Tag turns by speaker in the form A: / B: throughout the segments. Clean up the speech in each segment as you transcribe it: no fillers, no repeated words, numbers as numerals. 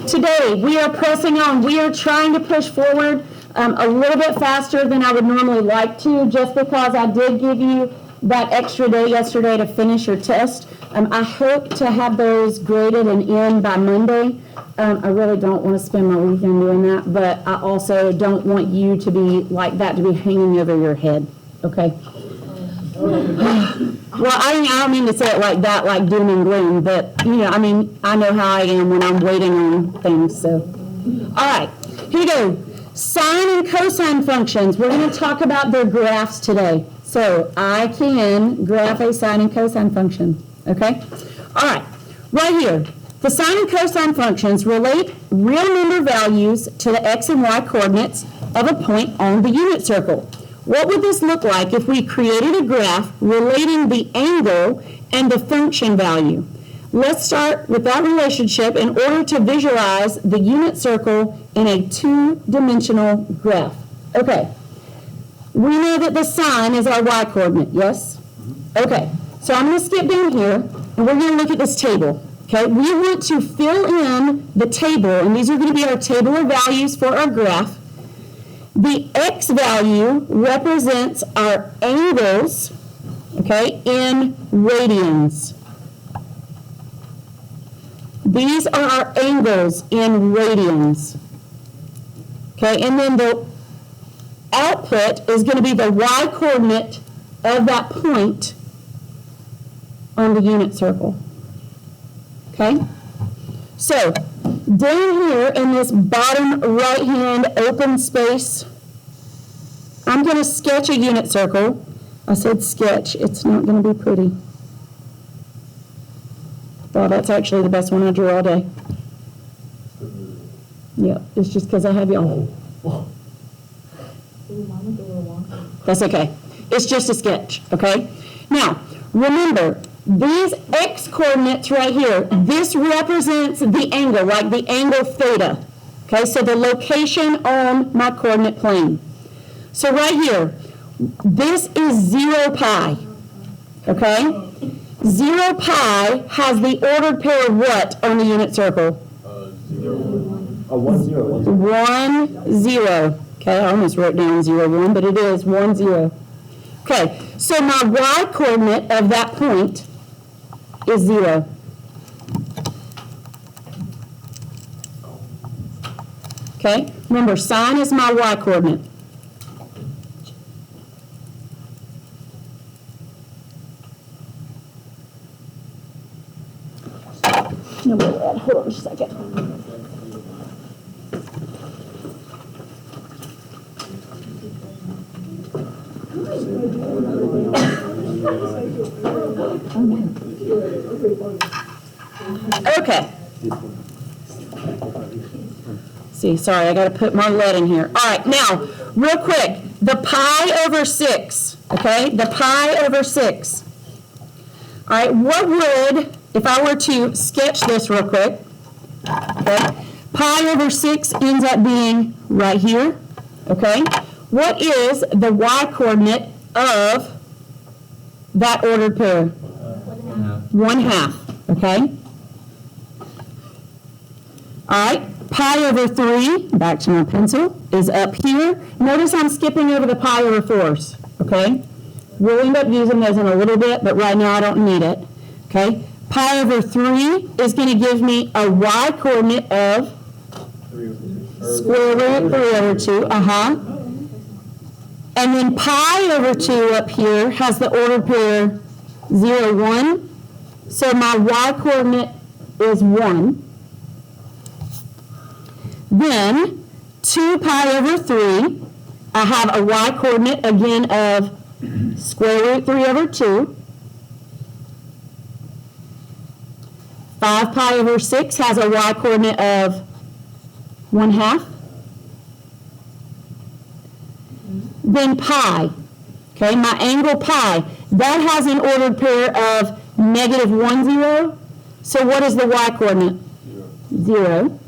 A: today we are pressing on. We are trying to push forward a little bit faster than I would normally like to, just because I did give you that extra day yesterday to finish your test. I hope to have those graded and in by Monday. I really don't want to spend my weekend doing that, but I also don't want you to be like that, to be hanging over your head, okay? Well, I don't mean to say it like that, like doom and gloom, but, I know how I am when I'm waiting on things, so. All right, here we go. Sine and cosine functions. We're going to talk about their graphs today. So I can graph a sine and cosine function, okay? All right, right here. The sine and cosine functions relate real number values to the x and y coordinates of a point on the unit circle. What would this look like if we created a graph relating the angle and the function value? Let's start with that relationship in order to visualize the unit circle in a two-dimensional graph. Okay, we know that the sine is our y-coordinate, yes? Okay, so I'm going to skip down here, and we're going to look at this table. Okay, we want to fill in the table, and these are going to be our table of values for our graph. The x value represents our angles, okay, in radians. These are our angles in radians. Okay, and then the output is going to be the y-coordinate of that point on the unit circle. Okay? So, down here in this bottom right-hand open space, I'm going to sketch a unit circle. I said sketch. It's not going to be pretty. Well, that's actually the best one I drew all day. Yeah, it's just because I have y'all. That's okay. It's just a sketch, okay? Now, remember, these x coordinates right here, this represents the angle, like the angle theta. Okay, so the location on my coordinate plane. So right here, this is 0 pi. Okay? 0 pi has the ordered pair of what on the unit circle?
B: 1, 0.
A: 1, 0. Okay, I almost wrote down 0, 1, but it is 1, 0. Okay, so my y-coordinate of that point is 0. Okay, remember, sine is my y-coordinate. Hold on just a second. Okay. See, sorry, I got to put my lead in here. All right, now, real quick, the pi over 6, okay, the pi over 6. All right, what would, if I were to sketch this real quick, okay, pi over 6 ends up being right here, okay? What is the y-coordinate of that ordered pair? 1/2, okay? All right, pi over 3, back to my pencil, is up here. Notice I'm skipping over the pi over 4s, okay? We'll end up using those in a little bit, but right now I don't need it, okay? Pi over 3 is going to give me a y-coordinate of square root 3 over 2, And then pi over 2 up here has the ordered pair 0, 1. So my y-coordinate is 1. Then 2 pi over 3, I have a y-coordinate again of square root 3 over 2. 5 pi over 6 has a y-coordinate of 1/2. Then pi, okay, my angle pi, that has an ordered pair of -1, 0. So what is the y-coordinate? 0.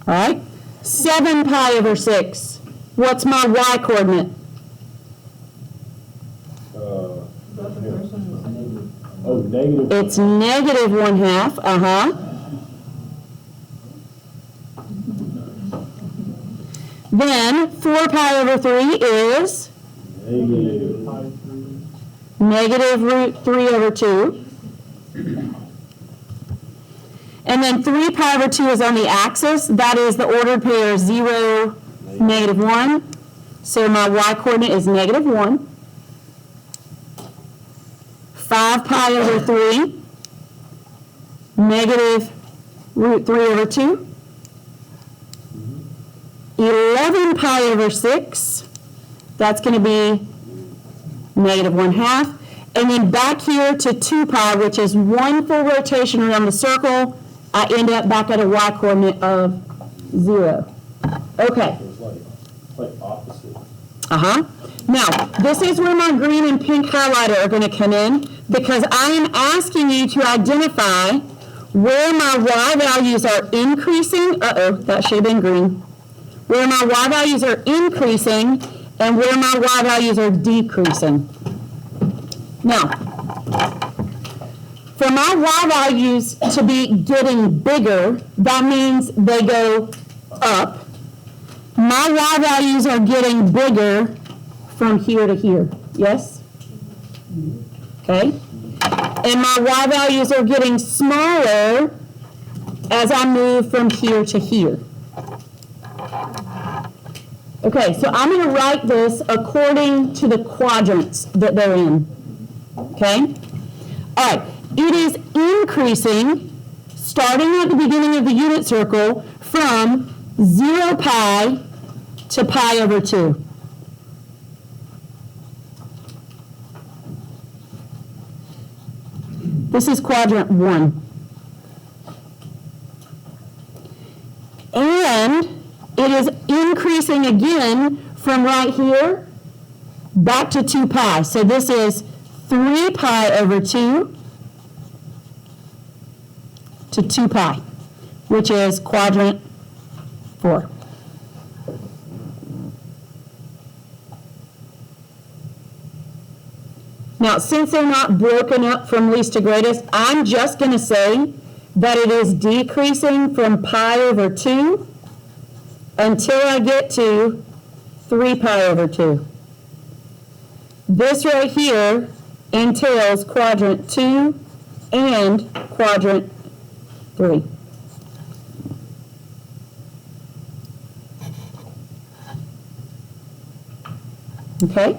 A: All right, 7 pi over 6. What's my y-coordinate?
B: Negative.
A: It's -1/2, Then 4 pi over 3 is negative root 3 over 2. And then 3 pi over 2 is on the axis. That is the ordered pair 0, negative 1. So my y-coordinate is negative 1. 5 pi over 3, negative root 3 over 2. 11 pi over 6, that's going to be negative 1/2. And then back here to 2 pi, which is 1 full rotation around the circle, I end up back at a y-coordinate of 0. Okay.
B: It's like opposite.
A: Now, this is where my green and pink highlighter are going to come in, because I am asking you to identify where my y values are increasing. That should have been green. Where my y values are increasing and where my y values are decreasing. Now, for my y values to be getting bigger, that means they go up. My y values are getting bigger from here to here. Yes? Okay. And my y values are getting smaller as I move from here to here. Okay, so I'm going to write this according to the quadrants that they're in. Okay? All right. It is increasing, starting at the beginning of the unit circle, from 0 pi to pi over 2. This is quadrant 1. And it is increasing again from right here back to 2 pi. So this is 3 pi over 2 to 2 pi, which is quadrant 4. Now, since they're not broken up from least to greatest, I'm just going to say that it is decreasing from pi over 2 until I get to 3 pi over 2. This right here entails quadrant 2 and quadrant 3. Okay?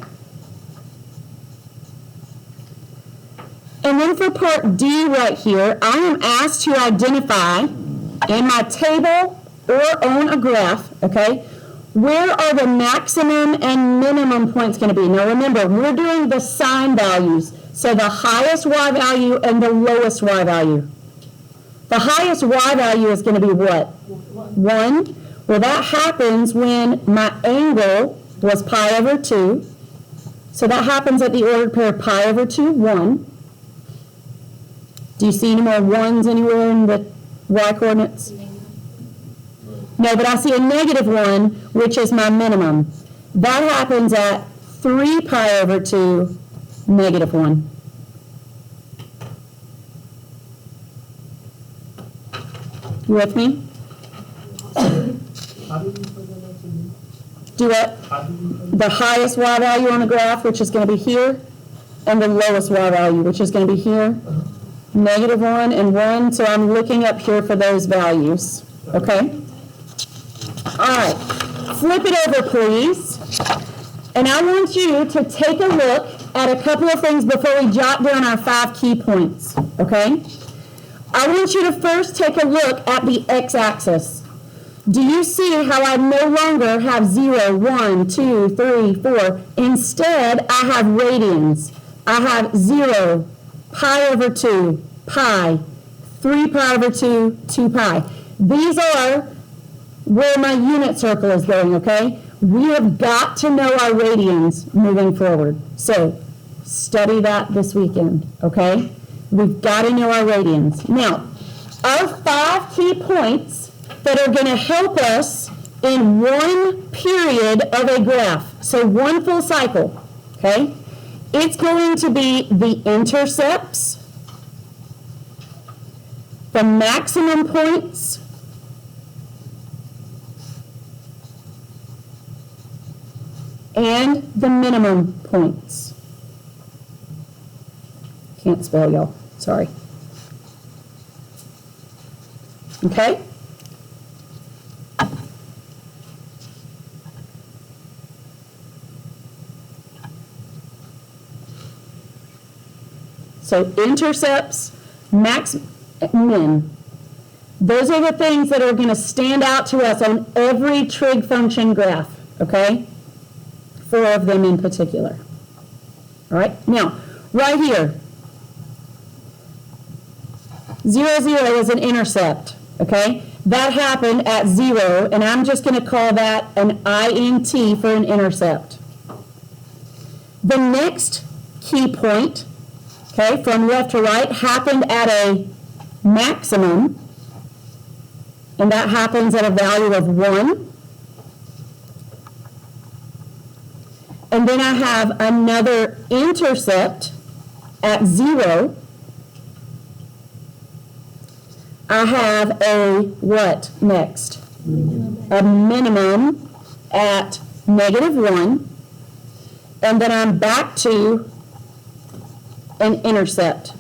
A: And then for part D right here, I am asked to identify in my table or on a graph, okay, where are the maximum and minimum points going to be? Now remember, we're doing the sine values, so the highest y value and the lowest y value. The highest y value is going to be what? 1. Well, that happens when my angle was pi over 2. So that happens at the ordered pair pi over 2, 1. Do you see any more 1s anywhere in the y-coordinates? No, but I see a negative 1, which is my minimum. That happens at 3 pi over 2, negative 1. You with me? Do what? The highest y value on the graph, which is going to be here, and the lowest y value, which is going to be here. Negative 1 and 1, so I'm looking up here for those values. Okay? All right, flip it over, please. And I want you to take a look at a couple of things before we jot down our 5 key points. Okay? I want you to first take a look at the x-axis. Do you see how I no longer have 0, 1, 2, 3, 4? Instead, I have radians. I have 0, pi over 2, pi, 3 pi over 2, 2 pi. These are where my unit circle is going, okay? We have got to know our radians moving forward. So study that this weekend, okay? We've got to know our radians. Now, our 5 key points that are going to help us in one period of a graph, so one full cycle, okay? It's going to be the intercepts, the maximum points, and the minimum points. Can't spell, y'all. Sorry. Okay? So intercepts, max, min. Those are the things that are going to stand out to us on every trig function graph, okay? 4 of them in particular. All right? Now, right here, 0, 0 is an intercept, okay? That happened at 0, and I'm just going to call that an INT for an intercept. The next key point, okay, from left to right, happened at a maximum, and that happens at a value of 1. And then I have another intercept at 0. I have a what next? A minimum at -1. And then I'm back to an intercept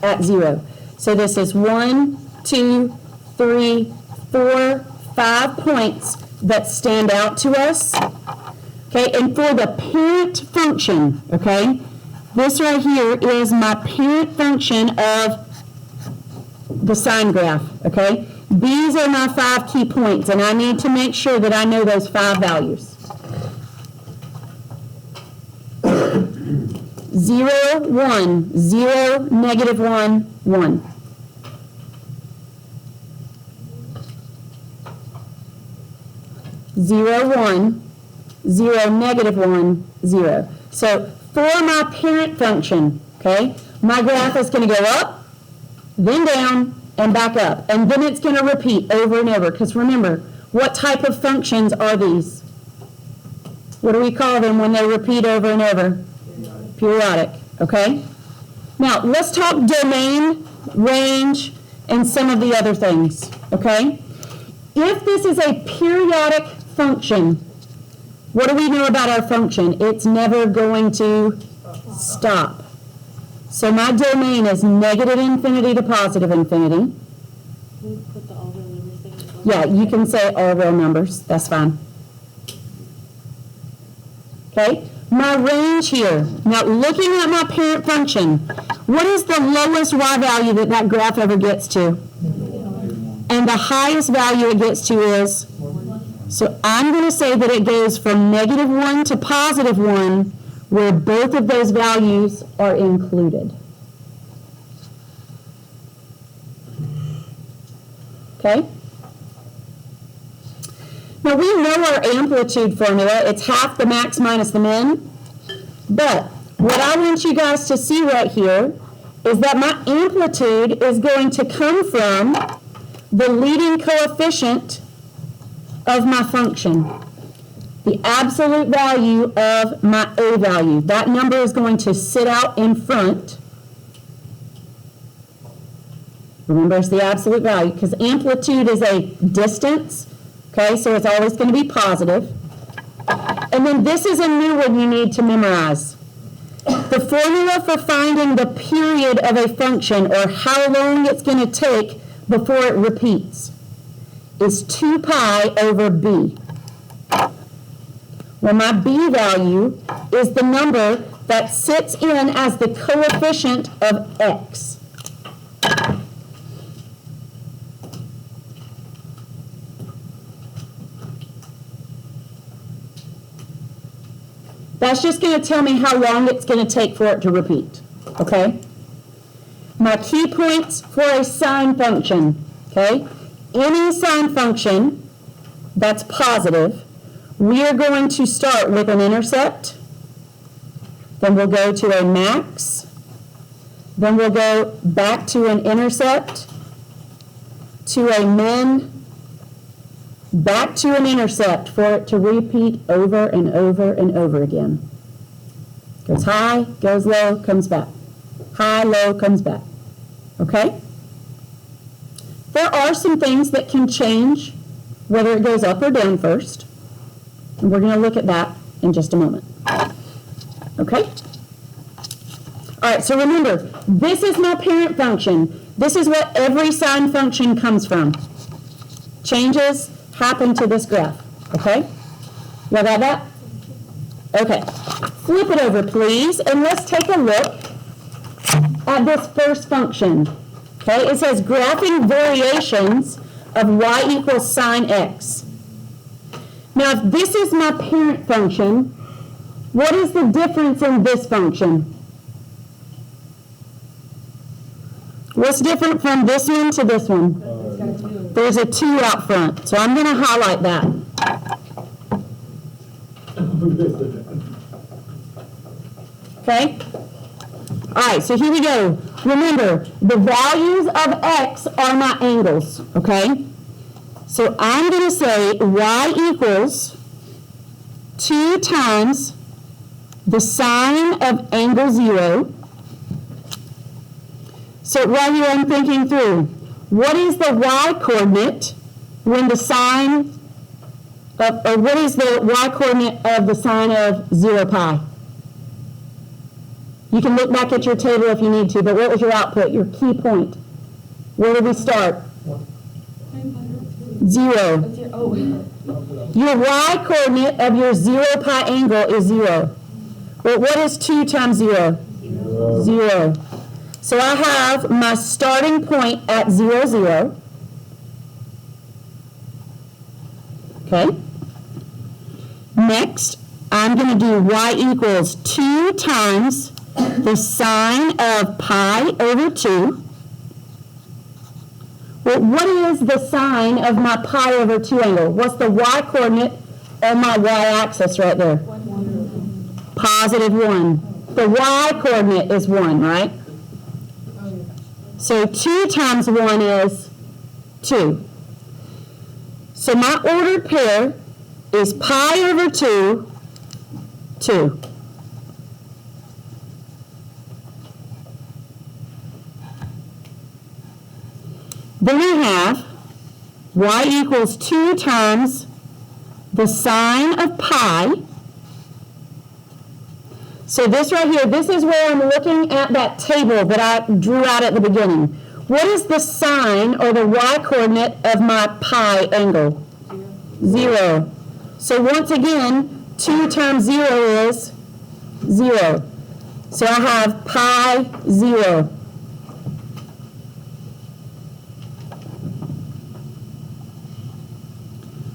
A: at 0. So this is 1, 2, 3, 4, 5 points that stand out to us. Okay, and for the parent function, okay, this right here is my parent function of the sine graph, okay? These are my 5 key points, and I need to make sure that I know those 5 values. 0, 1, 0, -1, 1. 0, 1, 0, -1, 0. So for my parent function, okay, my graph is going to go up, then down, and back up. And then it's going to repeat over and over. Because remember, what type of functions are these? What do we call them when they repeat over and over? Periodic. Okay? Now, let's talk domain, range, and some of the other things. Okay? If this is a periodic function, what do we know about our function? It's never going to stop. So my domain is -infinity to +infinity.
C: Can we put the all real numbers thing as well?
A: Yeah, you can say all real numbers. That's fine. Okay? My range here. Now, looking at my parent function, what is the lowest y value that that graph ever gets to? And the highest value it gets to is? So I'm going to say that it goes from -1 to +1, where both of those values are included. Okay? Now we know our amplitude formula. It's half the max minus the min. But what I want you guys to see right here is that my amplitude is going to come from the leading coefficient of my function. The absolute value of my A value. That number is going to sit out in front. Remember, it's the absolute value because amplitude is a distance. Okay, so it's always going to be positive. And then this is a new one you need to memorize. The formula for finding the period of a function, or how long it's going to take before it repeats, is 2 pi over b. Well, my b value is the number that sits in as the coefficient of x. That's just going to tell me how long it's going to take for it to repeat, okay? My key points for a sine function, okay? Any sine function that's positive, we are going to start with an intercept, then we'll go to a max, then we'll go back to an intercept, to a min, back to an intercept for it to repeat over and over and over again. Goes high, goes low, comes back. High, low, comes back. Okay? There are some things that can change whether it goes up or down first. And we're going to look at that in just a moment. Okay? All right, so remember, this is my parent function. This is what every sine function comes from. Changes happen to this graph, okay? Y'all got that? Okay. Flip it over, please, and let's take a look at this first function. Okay, it says graphing variations of y equals sine x. Now, if this is my parent function, what is the difference in this function? What's different from this one to this one? There's a 2 out front, so I'm going to highlight that. Okay? All right, so here we go. Remember, the values of x are my angles, okay? So I'm going to say y equals 2 times the sine of angle 0. So right here I'm thinking through, what is the y coordinate when the sine of, or what is the y coordinate of the sine of 0 pi? You can look back at your table if you need to, but what was your output, your key point? Where did we start? 0. Your y coordinate of your 0 pi angle is 0. But what is 2 times 0? 0. So I have my starting point at 0, 0. Okay. Next, I'm going to do y equals 2 times the sine of pi over 2. Well, what is the sine of my pi over 2 angle? What's the y coordinate on my y-axis right there? 1. Positive 1. The y coordinate is 1, right? So 2 times 1 is 2. So my ordered pair is pi over 2, 2. Then I have y equals 2 times the sine of pi. So this right here, this is where I'm looking at that table that I drew out at the beginning. What is the sine or the y coordinate of my pi angle? 0. So once again, 2 times 0 is 0. So I have pi 0.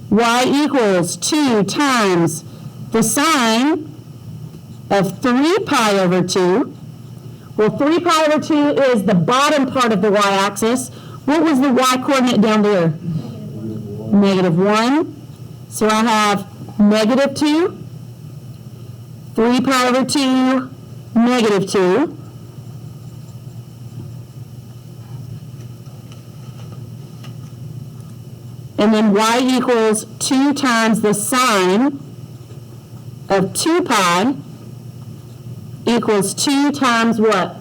A: Y equals 2 times the sine of 3 pi over 2. Well, 3 pi over 2 is the bottom part of the y-axis. What was the y coordinate down there? Negative 1. So I have negative 2, 3 pi over 2, negative 2. And then y equals 2 times the sine of 2 pi equals 2 times what?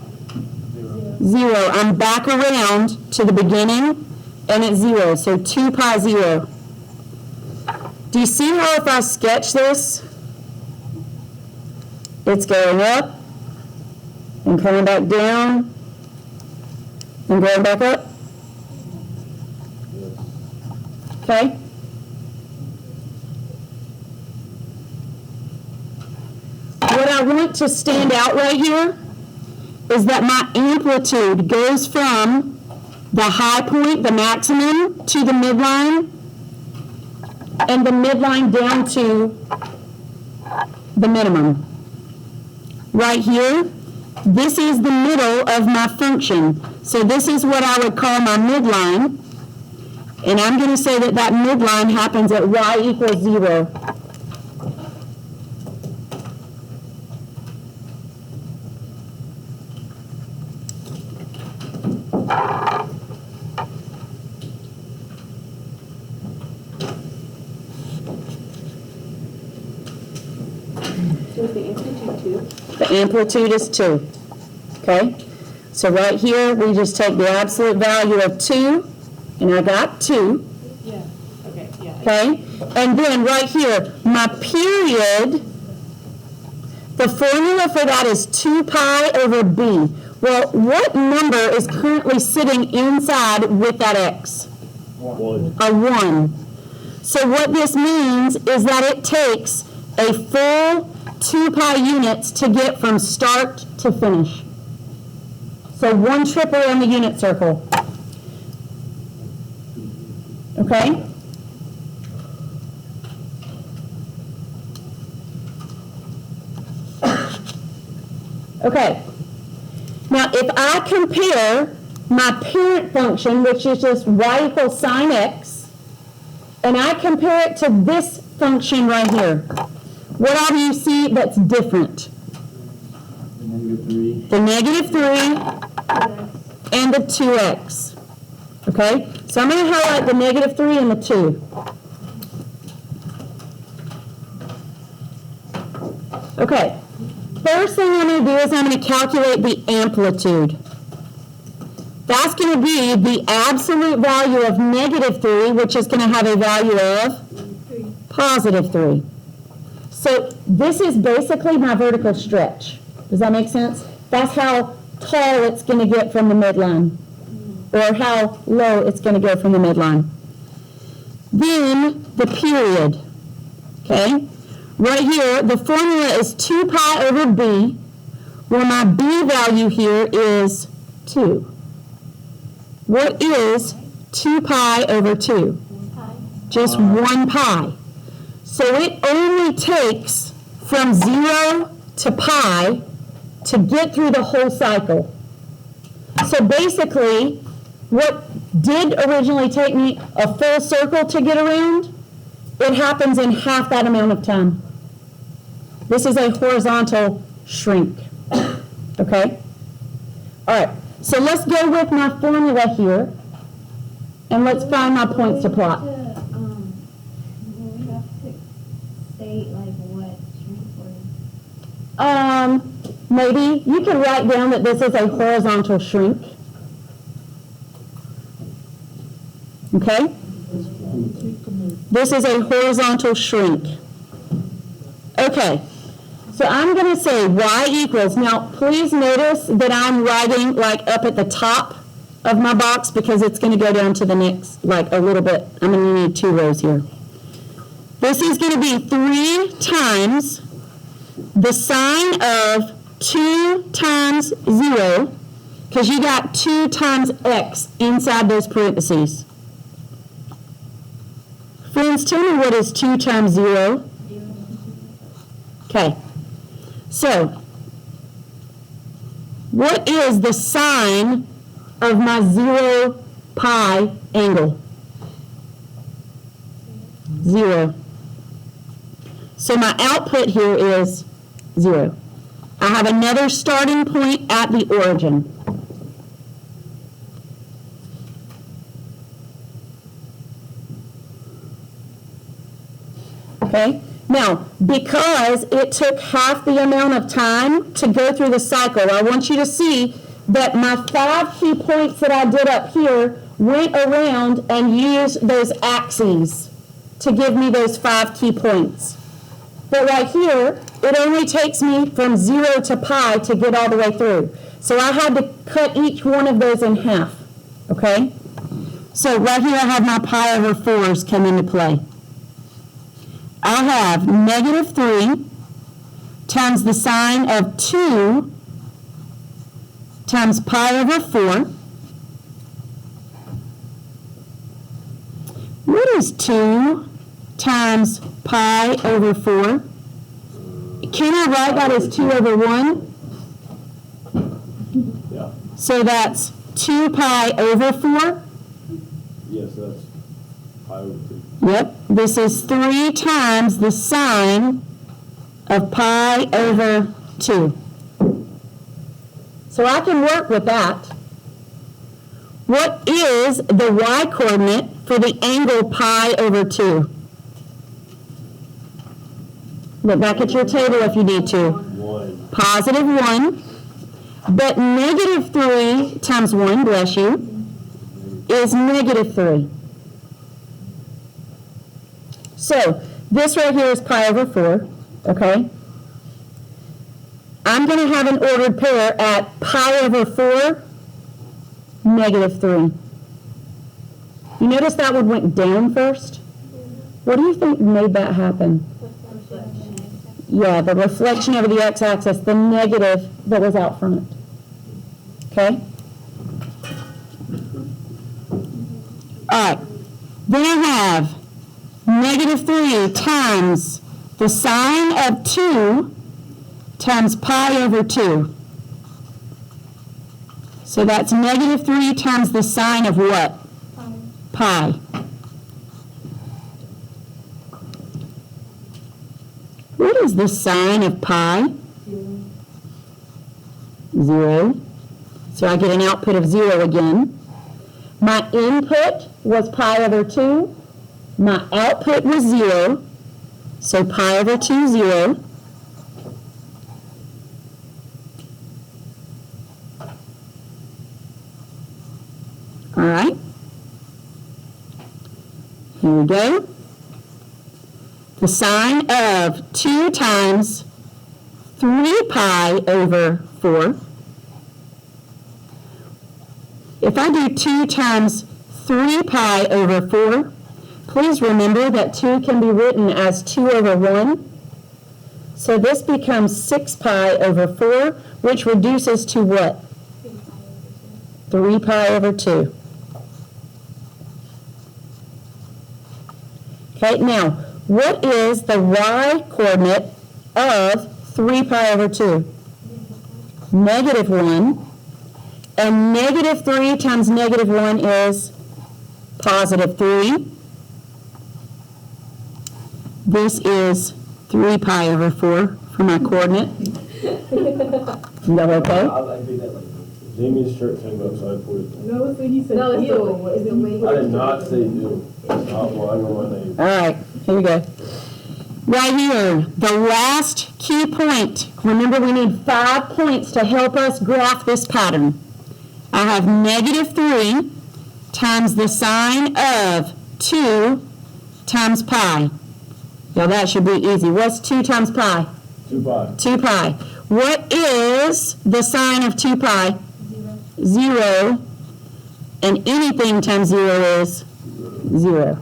A: 0. I'm back around to the beginning, and it's 0. So 2 pi 0. Do you see how if I sketch this, it's going up and coming back down and going back up? Okay? What I want to stand out right here is that my amplitude goes from the high point, the maximum, to the midline, and the midline down to the minimum. Right here, this is the middle of my function. So this is what I would call my midline. And I'm going to say that that midline happens at y equals 0.
C: So is the amplitude 2?
A: The amplitude is 2. Okay? So right here, we just take the absolute value of 2, and I got 2.
C: Yeah. Okay. Yeah.
A: Okay? And then right here, my period The formula for that is 2 pi over b. Well, what number is currently sitting inside with that x?
B: 1.
A: A 1. So what this means is that it takes a full 2 pi units to get from start to finish. So 1 trip around the unit circle. Okay? Okay. Now, if I compare my parent function, which is just y equals sine x, and I compare it to this function right here, what all do you see that's different? The negative 3 and the 2x. Okay? So I'm going to highlight the negative 3 and the 2. Okay. First thing I'm going to do is I'm going to calculate the amplitude. That's going to be the absolute value of negative 3, which is going to have a value of positive 3. So this is basically my vertical stretch. Does that make sense? That's how tall it's going to get from the midline, or how low it's going to go from the midline. Then the period. Okay? Right here, the formula is 2 pi over b, where my b value here is 2. What is 2 pi over 2? Just 1 pi. So it only takes from 0 to pi to get through the whole cycle. So basically, what did originally take me a full circle to get around, it happens in half that amount of time. This is a horizontal shrink. Okay? All right. So let's go with my formula here, and let's find my points to plot.
D: We have to state like what shrink was.
A: Maybe you can write down that this is a horizontal shrink. Okay? This is a horizontal shrink. Okay. So I'm going to say y equals. Now, please notice that I'm writing like up at the top of my box because it's going to go down to the next, like a little bit. I'm going to need 2 rows here. This is going to be 3 times the sine of 2 times 0, because you got 2 times x inside those parentheses. Friends, tell me what is 2 times 0? Okay. So, what is the sine of my 0 pi angle? 0. So my output here is 0. I have another starting point at the origin. Okay? Now, because it took half the amount of time to go through the cycle, I want you to see that my 5 key points that I did up here went around and used those axes to give me those 5 key points. But right here, it only takes me from 0 to pi to get all the way through. So I had to cut each one of those in half. Okay? So right here I have my pi over 4s come into play. I have negative 3 times the sine of 2 times pi over 4. What is 2 times pi over 4? Can I write that as 2 over 1?
B: Yeah.
A: So that's 2 pi over 4?
B: Yes, that's pi over 2.
A: Yep. This is 3 times the sine of pi over 2. So I can work with that. What is the y-coordinate for the angle pi over 2? Look back at your table if you need to.
B: 1.
A: Positive 1. But negative 3 times 1, bless you, is negative 3. So this right here is pi over 4, okay? I'm going to have an ordered pair at pi over 4, negative 3. You notice that one went down first? What do you think made that happen? Yeah, the reflection over the x-axis, the negative that was out front. Okay? All right. Then I have negative 3 times the sine of 2 times pi over 2. So that's negative 3 times the sine of what? Pi. What is the sine of pi? 0. So I get an output of 0 again. My input was pi over 2. My output was 0. So pi over 2, 0. All right. Here we go. The sine of 2 times 3 pi over 4. If I do 2 times 3 pi over 4, please remember that 2 can be written as 2 over 1. So this becomes 6 pi over 4, which reduces to what? 3 pi over 2. Okay, now, what is the y-coordinate of 3 pi over 2? Negative 1. And negative 3 times negative 1 is positive 3. This is 3 pi over 4 for my coordinate. Is that okay?
B: I'll do that later. Jamie's shirt came up, so I put it.
E: No, so he said.
C: No,
E: it's
C: he
E: the
C: don't.
E: way- it's the way-
B: I did not say do. It's not lying on my name.
A: All right, here we go. Right here, the last key point. Remember, we need 5 points to help us graph this pattern. I have negative 3 times the sine of 2 times pi. Now that should be easy. What's 2 times pi?
B: 2 pi.
A: 2 pi. What is the sine of 2 pi? 0. And anything times 0 is 0.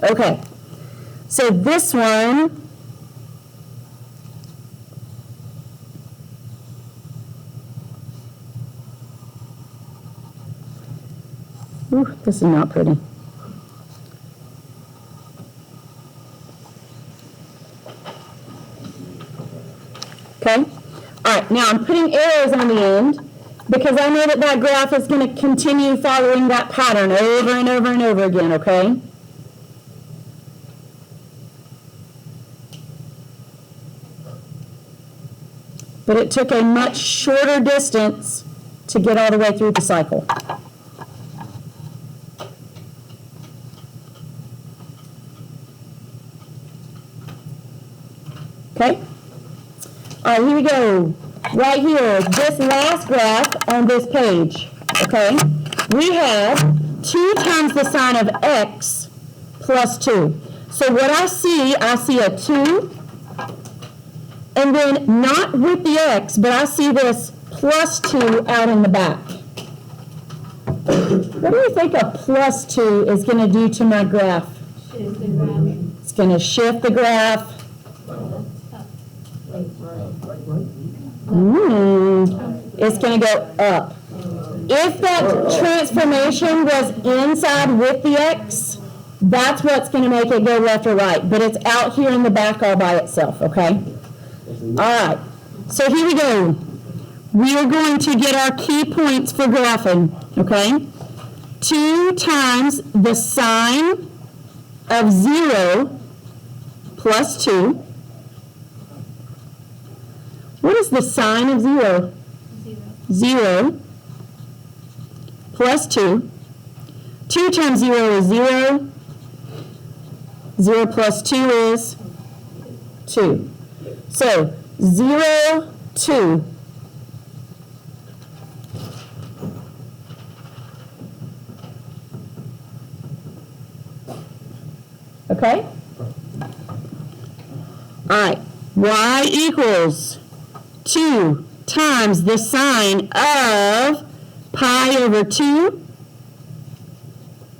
A: Okay. So this one, ooh, this is not pretty. Okay? All right, now I'm putting arrows on the end because I know that that graph is going to continue following that pattern over and over and over again, okay? But it took a much shorter distance to get all the way through the cycle. Okay? All right, here we go. Right here, this last graph on this page, okay? We have 2 times the sine of x plus 2. So what I see a 2, and then not with the x, but I see this plus 2 out in the back. What do you think a plus 2 is going to do to my graph?
C: Shift the graph.
A: It's going to shift the graph. It's going to go up. If that transformation was inside with the x, that's what's going to make it go left or right. But it's out here in the back all by itself, okay? All right. So here we go. We are going to get our key points for graphing, okay? 2 times the sine of 0 plus 2. What is the sine of 0? 0 plus 2. 2 times 0 is 0. 0 plus 2 is 2. So 0, 2. Okay? All right. Y equals 2 times the sine of pi over 2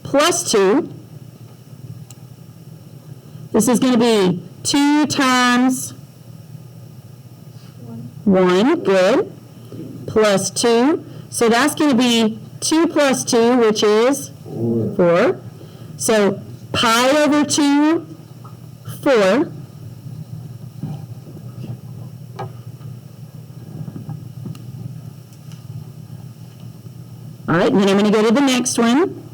A: plus 2. This is going to be 2 times 1, good, plus 2. So that's going to be 2 plus 2, which is 4. So pi over 2, 4. All right, and then I'm going to go to the next one.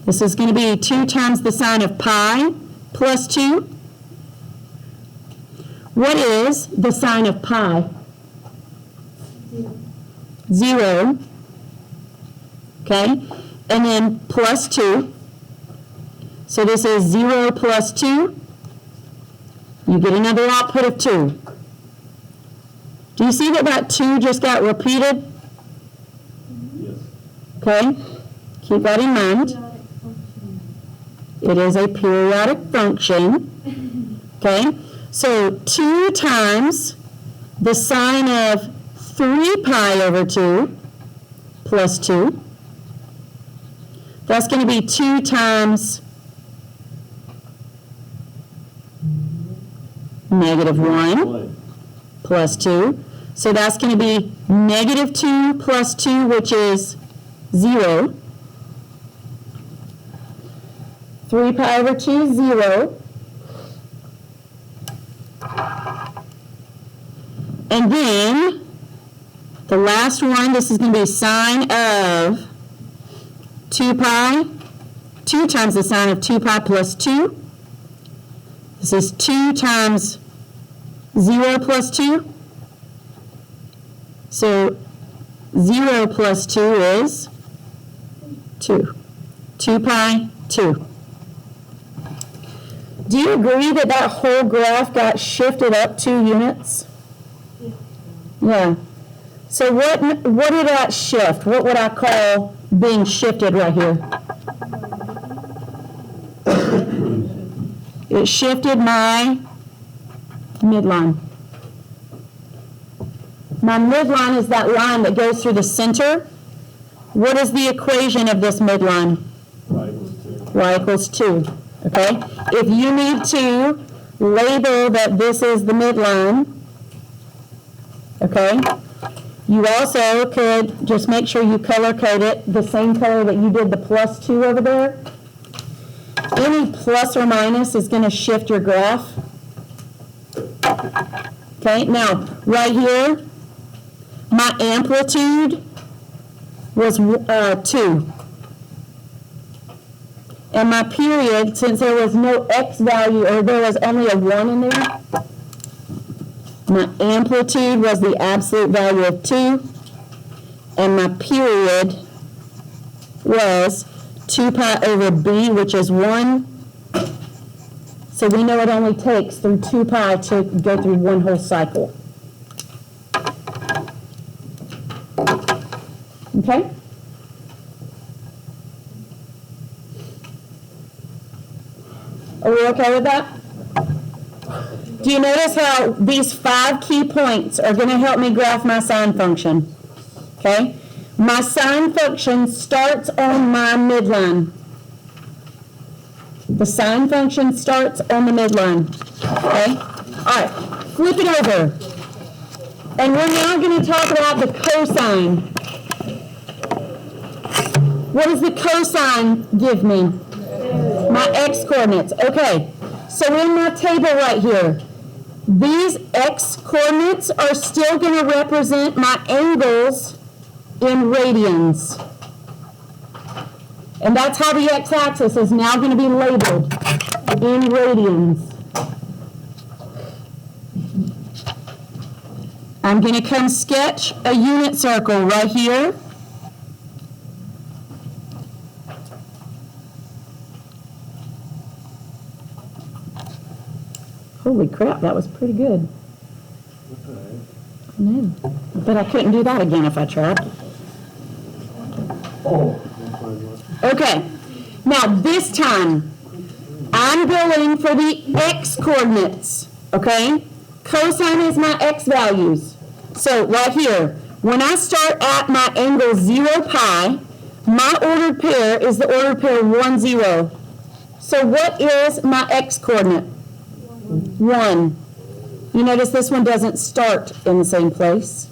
A: This is going to be 2 times the sine of pi plus 2. What is the sine of pi? 0. Okay, and then plus 2. So this is 0 plus 2. You get another output of 2. Do you see that that 2 just got repeated?
B: Yes.
A: Okay, keep that in mind.
D: Periodic function.
A: It is a periodic function. Okay, so 2 times the sine of 3 pi over 2 plus 2. That's going to be 2 times negative 1 plus 2. So that's going to be negative 2 plus 2, which is 0. 3 pi over 2 is 0. And then the last one, this is going to be sine of 2 pi, 2 times the sine of 2 pi plus 2. This is 2 times 0 plus 2. So 0 plus 2 is 2. 2 pi, 2. Do you agree that that whole graph got shifted up 2 units? Yeah. So what did that shift? What would I call being shifted right here? It shifted my midline. My midline is that line that goes through the center. What is the equation of this midline? Y equals 2. Okay? If you need to label that this is the midline, okay, you also could just make sure you color code it the same color that you did the plus 2 over there. Any plus or minus is going to shift your graph. Okay, now right here, my amplitude was 2. And my period, since there was no x value, or there was only a 1 in there, my amplitude was the absolute value of 2, and my period was 2 pi over b, which is 1. So we know it only takes through 2 pi to go through one whole cycle. Okay? Are we okay with that? Do you notice how these 5 key points are going to help me graph my sine function? Okay? My sine function starts on my midline. The sine function starts on the midline. Okay? All right. Flip it over. And we're now going to talk about the cosine. What does the cosine give me? My x-coordinates. Okay. So in my table right here, these x-coordinates are still going to represent my angles in radians. And that's how the x-axis is now going to be labeled in radians. I'm going to come sketch a unit circle right here. Holy crap, that was pretty good. I know. But I couldn't do that again if I tried. Okay, now this time, I'm going for the x-coordinates, okay? Cosine is my x values. So right here, when I start at my angle 0 pi, my ordered pair is the ordered pair 1, 0. So what is my x coordinate? 1. You notice this one doesn't start in the same place.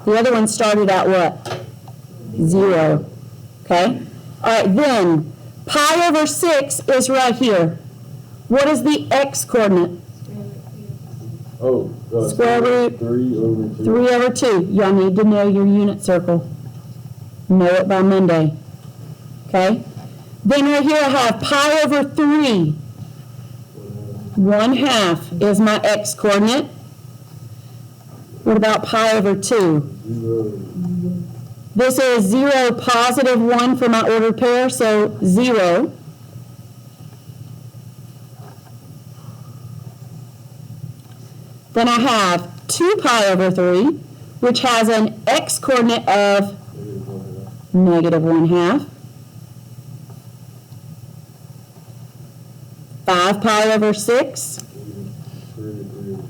A: The other one started at what? 0. Okay? All right, then pi over 6 is right here. What is the x coordinate? Square root
B: 3 over 2.
A: 3 over 2. Y'all need to know your unit circle. Know it by Monday. Okay? Then right here I have pi over 3. 1/2 is my x coordinate. What about pi over 2?
B: 0.
A: This is 0, positive 1 for my ordered pair, so 0. Then I have 2 pi over 3, which has an x coordinate of negative 1/2. 5 pi over 6.
B: 3 over 2.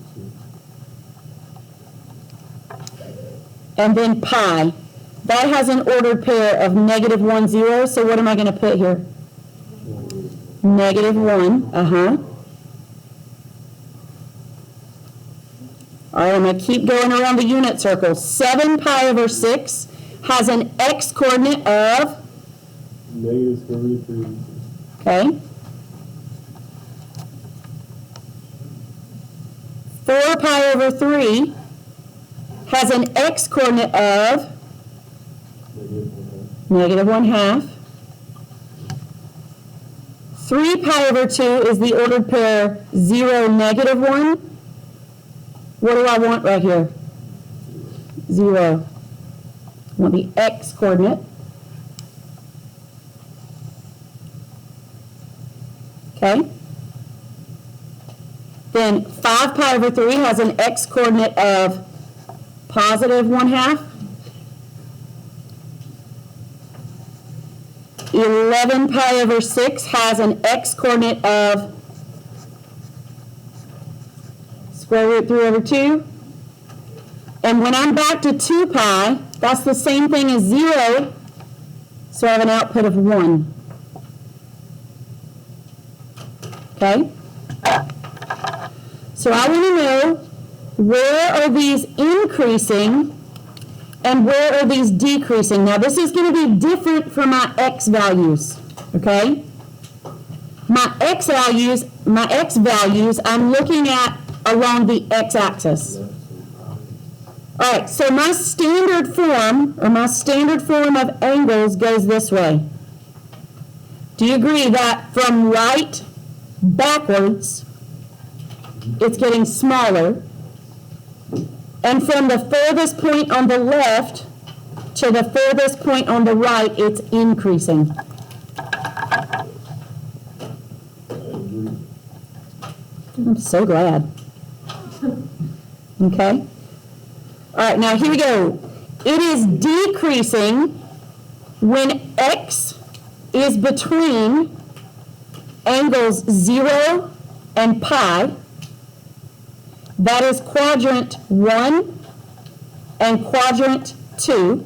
A: And then pi. That has an ordered pair of negative 1, 0. So what am I going to put here? Negative 1. All right, I'm going to keep going around the unit circle. 7 pi over 6 has an x coordinate of,
B: Negative square root 3.
A: okay, 4 pi over 3 has an x coordinate of
B: Negative 1/2.
A: negative 1/2. 3 pi over 2 is the ordered pair 0, negative 1. What do I want right here? 0. I want the x coordinate. Okay? Then 5 pi over 3 has an x coordinate of positive 1/2. 11 pi over 6 has an x coordinate of square root 3 over 2. And when I'm back to 2 pi, that's the same thing as 0, so I have an output of 1. Okay? So I want to know, where are these increasing and where are these decreasing? Now this is going to be different from my x values, okay? My x values, I'm looking at along the x-axis. All right, so my standard form of angles goes this way. Do you agree that from right backwards, it's getting smaller? And from the furthest point on the left to the furthest point on the right, it's increasing.
B: I agree.
A: I'm so glad. Okay? All right, now here we go. It is decreasing when x is between angles 0 and pi. That is quadrant 1 and quadrant 2.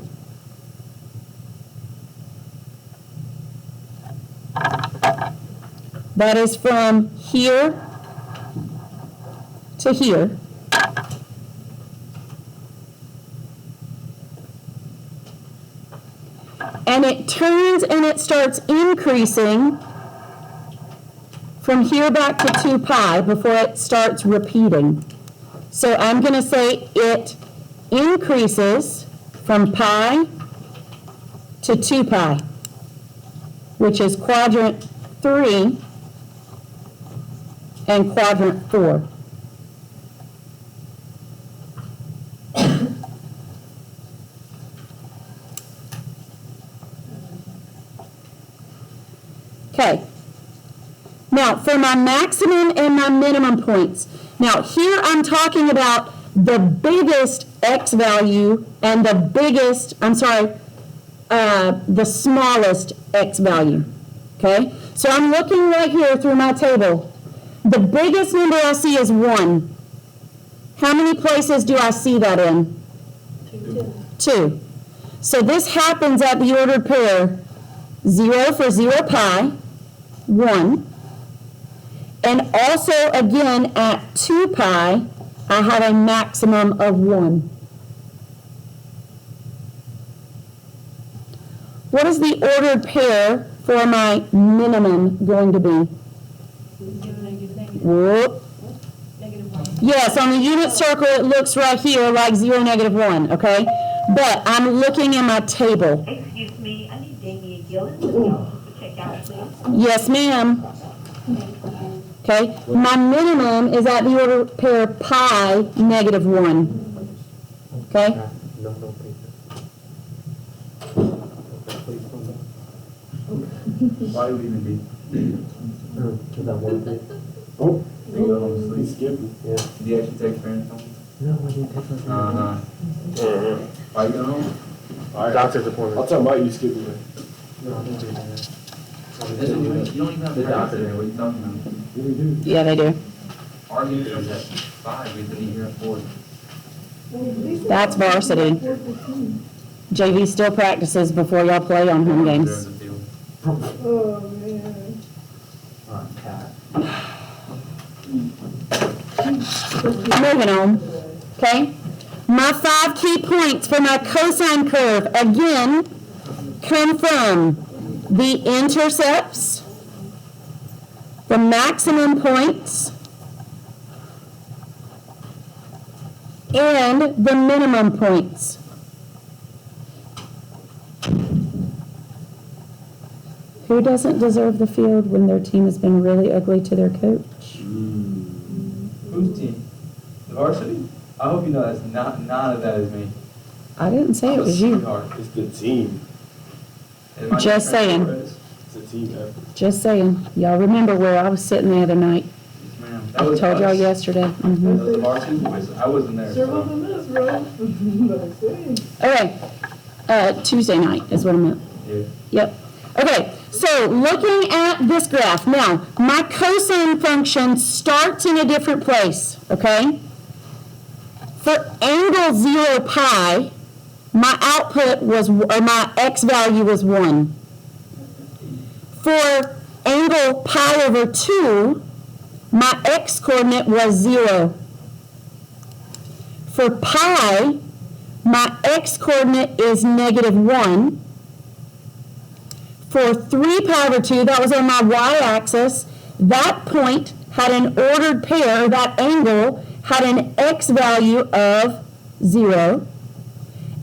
A: That is from here to here. And it turns and it starts increasing from here back to 2 pi before it starts repeating. So I'm going to say it increases from pi to 2 pi, which is quadrant 3 and quadrant 4. Okay. Now, for my maximum and my minimum points. Now, here I'm talking about the biggest x value and the smallest x value. Okay? So I'm looking right here through my table. The biggest number I see is 1. How many places do I see that in? 2. So this happens at the ordered pair 0 for 0 pi, 1. And also again at 2 pi, I have a maximum of 1. What is the ordered pair for my minimum going to be? Whoop. Yes, on the unit circle it looks right here like 0, -1, okay? But I'm looking in my table.
E: Excuse me, I need Damien Gillis to check out, please.
A: Yes, ma'am. Okay, my minimum is at the order pair pi -1. Okay?
B: Why would even be? Oh, he skipped it.
F: Yeah.
G: Did you actually take parents home?
F: No, I didn't take my phone.
G: Why you going home?
B: Alright.
F: Doctor's
B: I'll
F: appointment.
B: tell Mike you skipped it.
F: No, I didn't do that.
G: You don't even have the doctor there, what are you talking about?
B: Yeah, we do.
A: Yeah, they do.
G: Our meeting is at 5, we didn't hear at 4.
A: That's varsity. JV still practices before y'all play on home games.
G: There's a field.
A: Moving on, okay? My 5 key points for my cosine curve, again, come from the intercepts, the maximum points, and the minimum points. Who doesn't deserve the field when their team has been really ugly to their coach?
G: Whose team? The varsity? I hope you know that's none of that is me.
A: I didn't say it was you.
G: Sweetheart.
B: It's the team.
G: And my
A: Just
G: friend
A: saying.
G: Flores.
B: It's a team effort.
A: Just saying. Y'all remember where I was sitting the other night?
G: Yes, ma'am.
A: I told y'all yesterday.
G: That
A: Mhm.
G: was the varsity boys. I wasn't there. So.
A: Okay, Tuesday night is what I meant.
G: Yeah.
A: Yep. Okay, so looking at this graph, now, my cosine function starts in a different place, okay? For angle 0 pi, my output was, or my x value was 1. For angle pi over 2, my x coordinate was 0. For pi, my x coordinate is -1. For 3 pi over 2, that was on my y-axis, that point had an ordered pair, that angle had an x value of 0.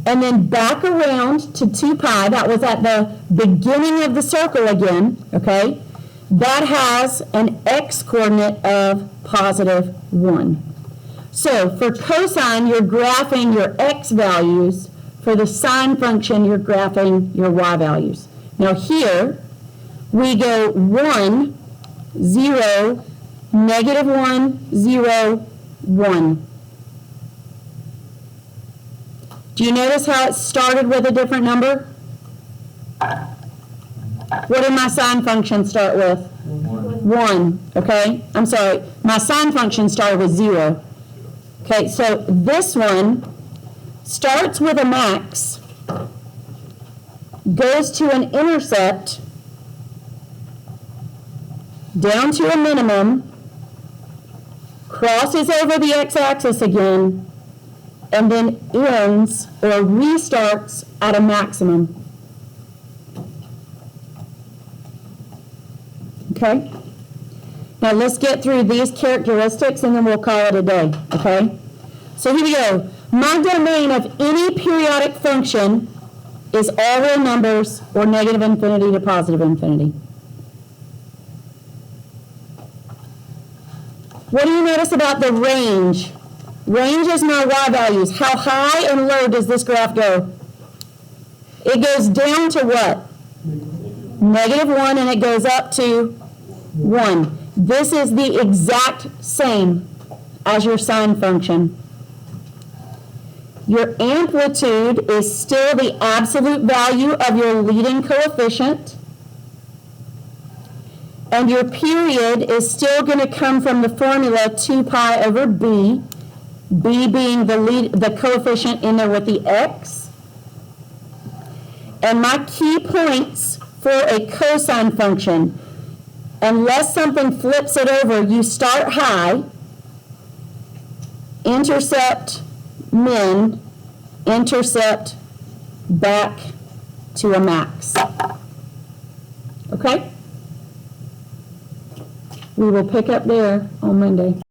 A: And then back around to 2 pi, that was at the beginning of the circle again, okay? That has an x coordinate of +1. So for cosine, you're graphing your x values. For the sine function, you're graphing your y values. Now here, we go 1, 0, -1, 0, 1. Do you notice how it started with a different number? What did my sine function start with? 1, okay? I'm sorry, my sine function started with 0. Okay, so this one starts with a max, goes to an intercept, down to a minimum, crosses over the x-axis again, and then ends or restarts at a maximum. Okay? Now let's get through these characteristics and then we'll call it a day, okay? So here we go. My domain of any periodic function is all real numbers or -infinity to +infinity. What do you notice about the range? Range is my y values. How high and low does this graph go? It goes down to what? -1, and it goes up to 1. This is the exact same as your sine function. Your amplitude is still the absolute value of your leading coefficient. And your period is still going to come from the formula 2 pi over b, b being the coefficient in there with the x. And my key points for a cosine function, unless something flips it over, you start high, intercept min, intercept back to a max. Okay? We will pick up there on Monday.